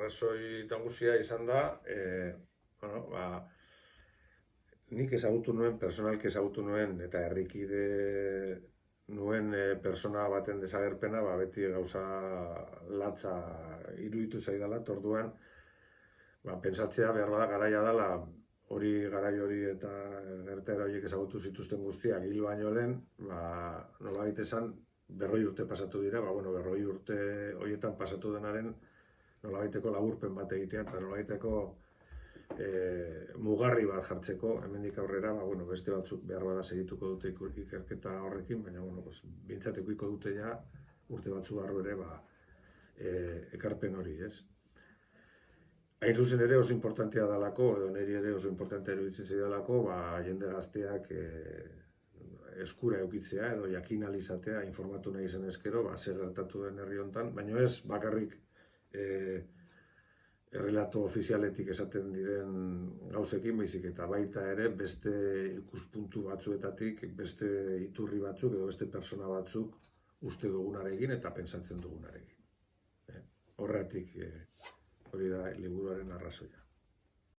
arrazoi nagusia izan da, nik ezagutu nuen, personalki ezagutu nuen, eta herrikide nuen persona baten desagerpena, beti gauza latza iruditu zaidala, orduan pentsatzea behar bada garaia dela, garai hori eta gertaera horiek ezagutu zituzten guztiak hil baino lehen, nolabait esan, 40 urte pasatu dira, 40 urte horietan pasatu denaren nolabaiteko laburpen bat egitea eta nolabaiteko mugarri bat jartzeko, hemendik aurrera, beste batzuk behar bada segituko dute ikerketa horrekin, baina, bintzat ikuiko dute ja urte batzu barru ere ekarpen hori, ez? Hain zuzen ere oso importantea dalako, edo niri ere oso importantea iruditzen zaidalako, jende gazteak eskura eukitzea edo jakin ahal izatea, informatu nahi zen ezkero, zer gertatu den herri honetan, baina ez bakarrik errelato ofizialetik esaten diren gauzekin, baizik eta baita ere beste ikuspuntu batzuetatik, beste iturri batzuk edo beste persona batzuk uste dugunarekin eta pentsatzen dugunarekin. Horregatik hori da liburuaren arrazoia.